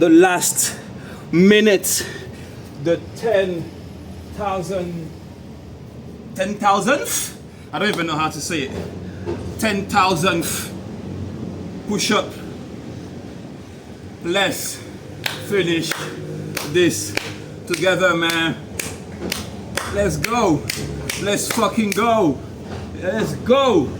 the last minute, the 10,000th? I don't even know how to say it. 10,000th push-up. Let's finish this together, man. Let's go. Let's fucking go. Let's go.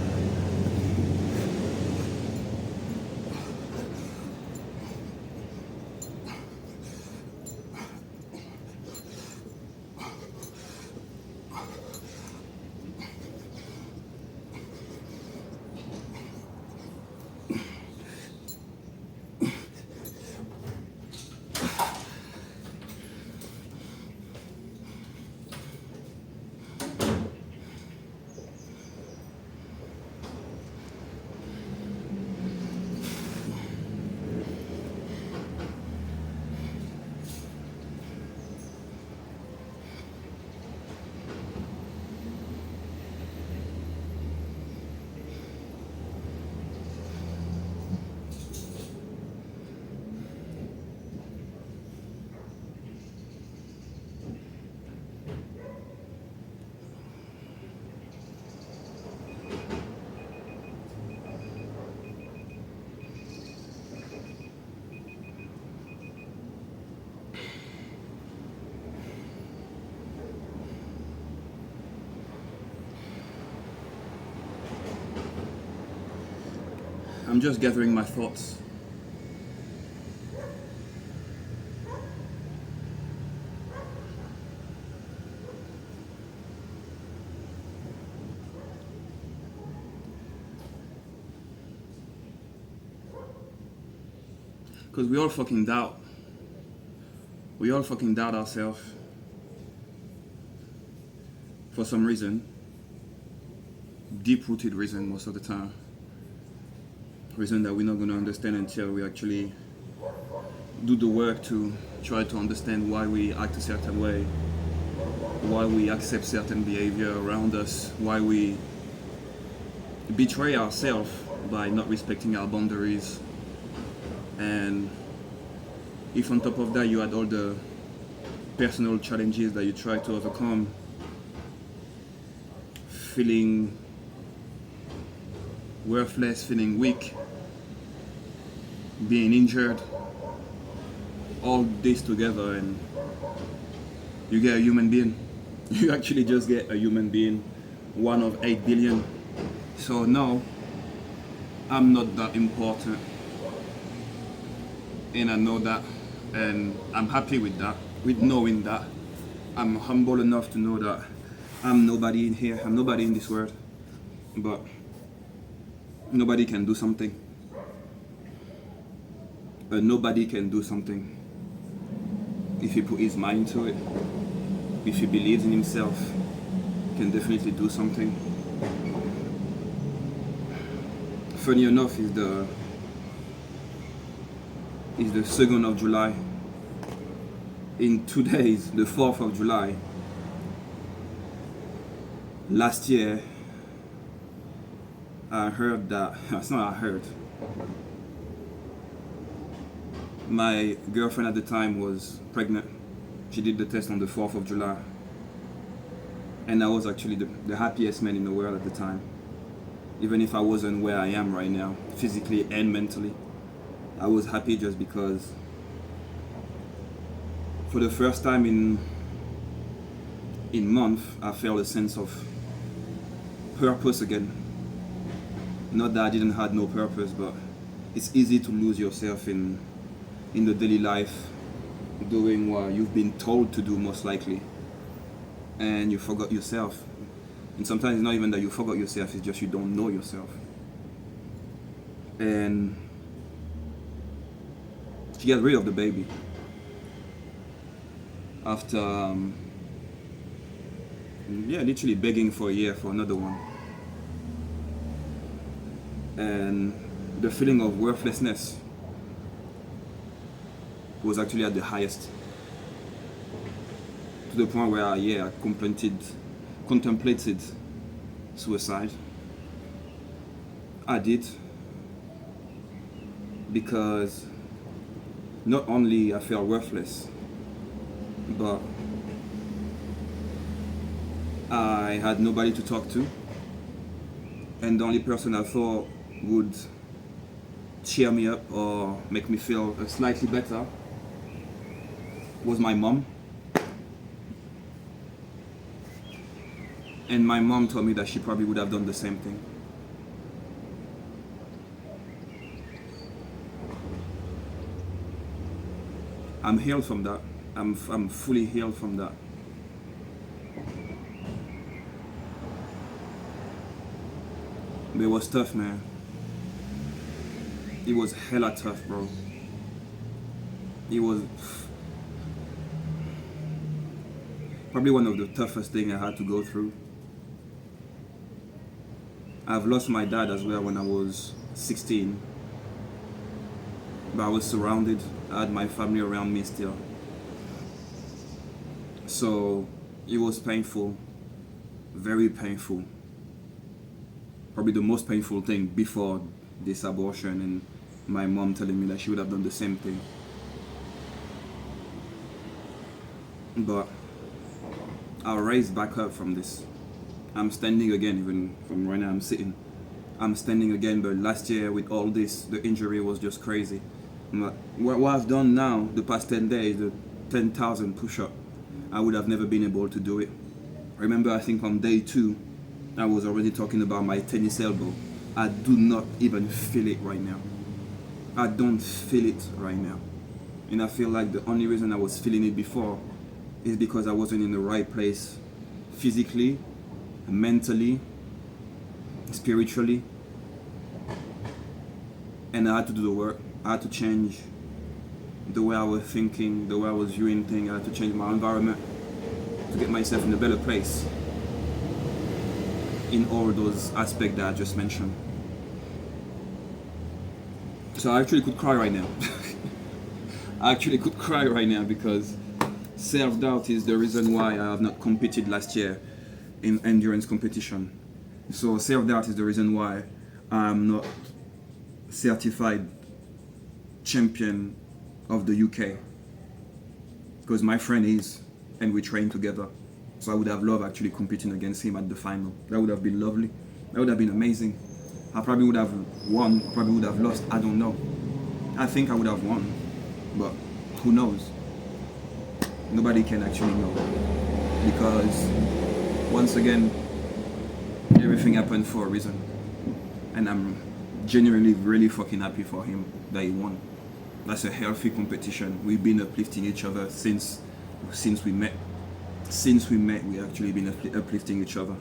I'm just gathering my thoughts. Because we all fucking doubt. We all fucking doubt ourselves. For some reason. Deep-rooted reason most of the time. Reason that we're not going to understand until we actually do the work to try to understand why we act a certain way, why we accept certain behavior around us, why we betray ourselves by not respecting our boundaries. And if on top of that you add all the personal challenges that you try to overcome, feeling worthless, feeling weak, being injured, all this together, and you get a human being. You actually just get a human being, one of 8 billion. So no, I'm not that important, and I know that, and I'm happy with that, with knowing that. I'm humble enough to know that I'm nobody in here, I'm nobody in this world, but nobody can do something. Nobody can do something if he put his mind to it. If he believes in himself, he can definitely do something. Funny enough, is the 2nd of July. In 2 days, the 4th of July, last year, I heard that, that's not I heard. My girlfriend at the time was pregnant. She did the test on the 4th of July. And I was actually the happiest man in the world at the time. Even if I wasn't where I am right now, physically and mentally. I was happy just because for the first time in months, I felt a sense of purpose again. Not that I didn't have no purpose, but it's easy to lose yourself in the daily life, doing what you've been told to do most likely, and you forgot yourself. And sometimes it's not even that you forgot yourself, it's just you don't know yourself. And she got rid of the baby after literally begging for a year for another one. And the feeling of worthlessness was actually at the highest, to the point where I contemplated suicide. I did, because not only I felt worthless, but I had nobody to talk to, and the only person I thought would cheer me up or make me feel slightly better was my mom. And my mom told me that she probably would have done the same thing. I'm healed from that. I'm fully healed from that. But it was tough, man. It was hella tough, bro. It was probably one of the toughest things I had to go through. I've lost my dad as well when I was 16. But I was surrounded. I had my family around me still. So it was painful. Very painful. Probably the most painful thing before this abortion and my mom telling me that she would have done the same thing. But I'll rise back up from this. I'm standing again, even from right now I'm sitting. I'm standing again, but last year with all this, the injury was just crazy. But what I've done now, the past 10 days, the 10,000 push-up, I would have never been able to do it. Remember, I think on day 2, I was already talking about my tennis elbow. I do not even feel it right now. I don't feel it right now. And I feel like the only reason I was feeling it before is because I wasn't in the right place physically, mentally, spiritually. And I had to do the work. I had to change the way I was thinking, the way I was viewing things. I had to change my environment to get myself in a better place in all those aspects that I just mentioned. So I actually could cry right now. I actually could cry right now because self-doubt is the reason why I have not competed last year in endurance competition. So self-doubt is the reason why I'm not certified champion of the UK, because my friend is, and we train together. So I would have loved actually competing against him at the final. That would have been lovely. That would have been amazing. I probably would have won, probably would have lost, I don't know. I think I would have won, but who knows? Nobody can actually know, because once again, everything happened for a reason, and I'm genuinely really fucking happy for him that he won. That's a healthy competition. We've been uplifting each other since we met. Since we met, we actually been uplifting each other,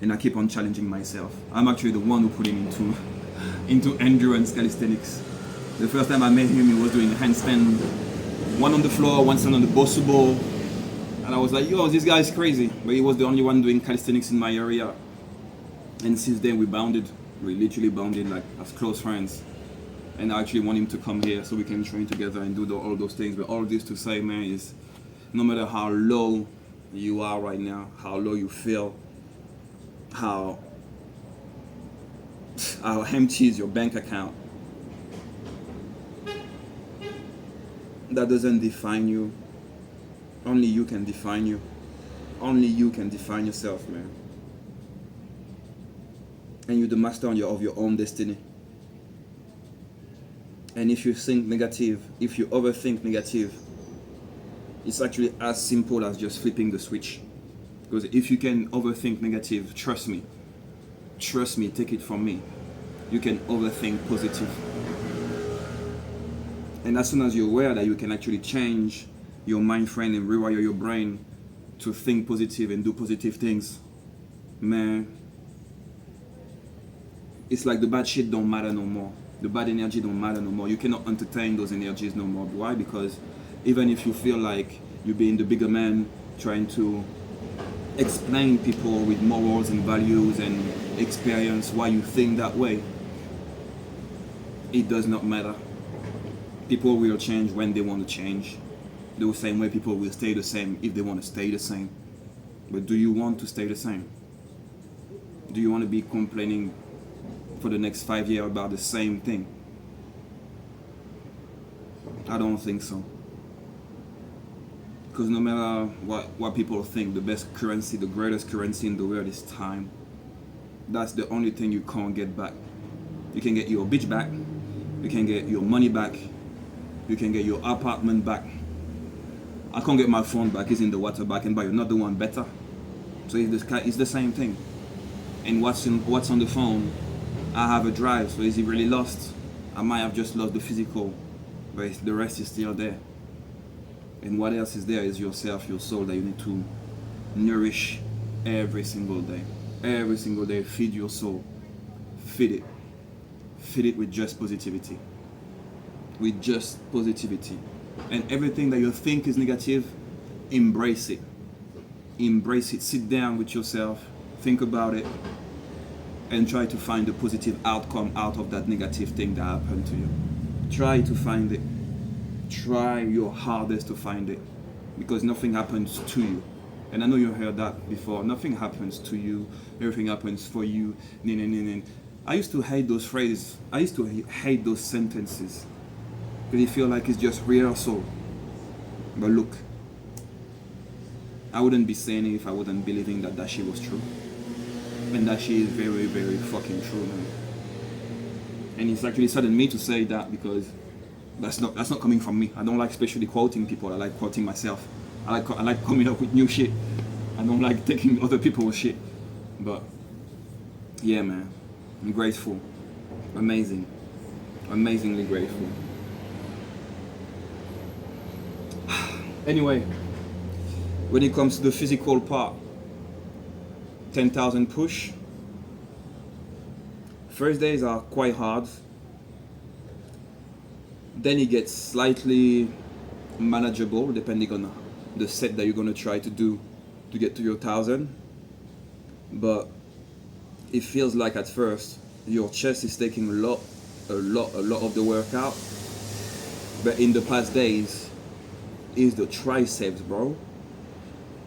and I keep on challenging myself. I'm actually the one who put him into endurance calisthenics. The first time I met him, he was doing handstand, one on the floor, one stand on the bosu ball, and I was like, yo, this guy is crazy. But he was the only one doing calisthenics in my area, and since then we bonded. We literally bonded like as close friends. And I actually want him to come here so we can train together and do all those things. But all this to say, man, is no matter how low you are right now, how low you feel, how empty is your bank account, that doesn't define you. Only you can define you. Only you can define yourself, man. And you're the master of your own destiny. And if you think negative, if you overthink negative, it's actually as simple as just flipping the switch. Because if you can overthink negative, trust me, take it from me, you can overthink positive. And as soon as you're aware that you can actually change your mind frame and rewire your brain to think positive and do positive things, man, it's like the bad shit don't matter no more. The bad energy don't matter no more. You cannot entertain those energies no more. Why? Because even if you feel like you're being the bigger man, trying to explain people with morals and values and experience why you think that way, it does not matter. People will change when they want to change. The same way people will stay the same if they want to stay the same. But do you want to stay the same? Do you want to be complaining for the next 5 years about the same thing? I don't think so. Because no matter what people think, the best currency, the greatest currency in the world is time. That's the only thing you can't get back. You can get your bitch back, you can get your money back, you can get your apartment back. I can't get my phone back, it's in the water, but I can buy another one better. So it's the same thing. And what's on the phone, I have a drive, so is it really lost? I might have just lost the physical, but the rest is still there. And what else is there is yourself, your soul, that you need to nourish every single day. Every single day, feed your soul. Feed it. Feed it with just positivity. With just positivity. And everything that you think is negative, embrace it. Embrace it. Sit down with yourself, think about it, and try to find a positive outcome out of that negative thing that happened to you. Try to find it. Try your hardest to find it, because nothing happens to you. And I know you heard that before. Nothing happens to you. Everything happens for you. I used to hate those phrases. I used to hate those sentences, because you feel like it's just rehearsal. But look, I wouldn't be saying it if I wasn't believing that shit was true. And that shit is very, very fucking true, man. And it's actually saddened me to say that, because that's not coming from me. I don't like especially quoting people. I like quoting myself. I like coming up with new shit. I don't like taking other people's shit. But yeah, man, I'm grateful. Amazing. Amazingly grateful. Anyway, when it comes to the physical part, 10,000 push. First days are quite hard. Then it gets slightly manageable depending on the set that you're going to try to do to get to your 1,000. But it feels like at first your chest is taking a lot of the workout. But in the past days is the triceps, bro.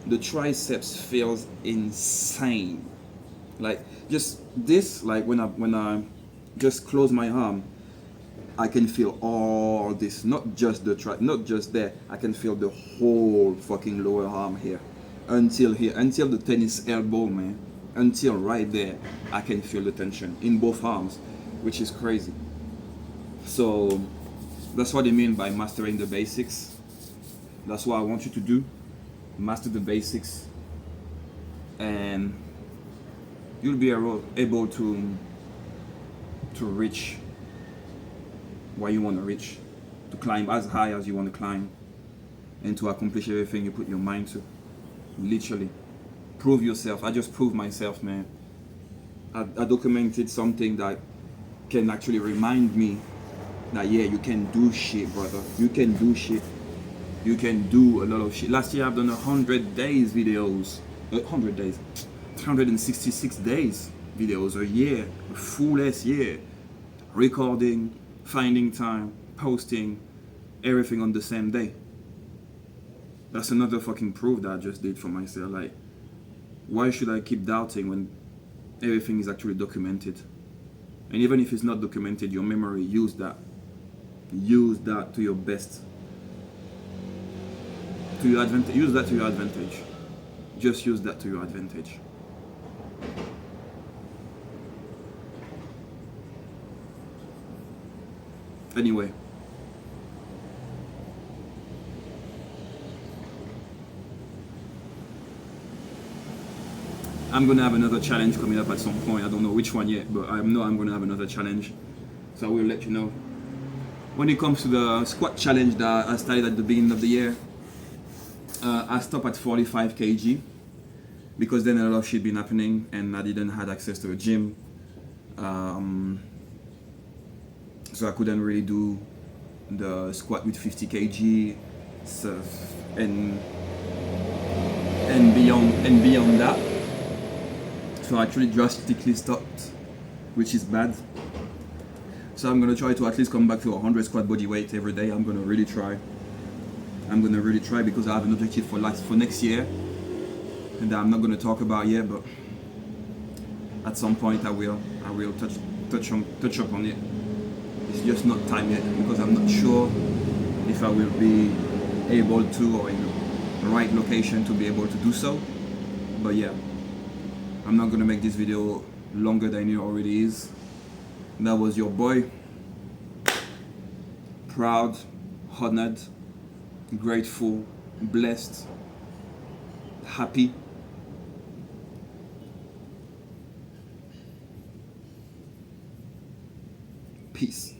The triceps feels insane. Like just this, like when I just close my arm, I can feel all this, not just not just there. I can feel the whole fucking lower arm here, until the tennis elbow, man. Until right there, I can feel the tension in both arms, which is crazy. So that's what I mean by mastering the basics. That's what I want you to do. Master the basics, and you'll be able to reach what you want to reach, to climb as high as you want to climb, and to accomplish everything you put your mind to. Literally, prove yourself. I just proved myself, man. I documented something that can actually remind me that yeah, you can do shit, brother. You can do shit. You can do a lot of shit. Last year I've done 100 days videos. 100 days. 366 days videos a year. A full-ass year. Recording, finding time, posting, everything on the same day. That's another fucking proof that I just did for myself. Like, why should I keep doubting when everything is actually documented? And even if it's not documented, your memory, use that. Use that to your best. To your advantage. Use that to your advantage. Just use that to your advantage. Anyway, I'm gonna have another challenge coming up at some point. I don't know which one yet, but I know I'm gonna have another challenge, so I will let you know. When it comes to the squat challenge that I started at the beginning of the year, I stopped at 45 kg because then a lot of shit been happening and I didn't have access to a gym, so I couldn't really do the squat with 50 kg and beyond that. So I actually drastically stopped, which is bad. So I'm gonna try to at least come back to 100 squat body weight every day. I'm gonna really try. Because I have an objective for next year, and I'm not gonna talk about yet, but at some point I will touch up on it. It's just not time yet because I'm not sure if if I will be able to, or in the right location to be able to do so. But yeah, I'm not gonna make this video longer than it already is. That was your boy, proud, honored, grateful, blessed, happy. Peace.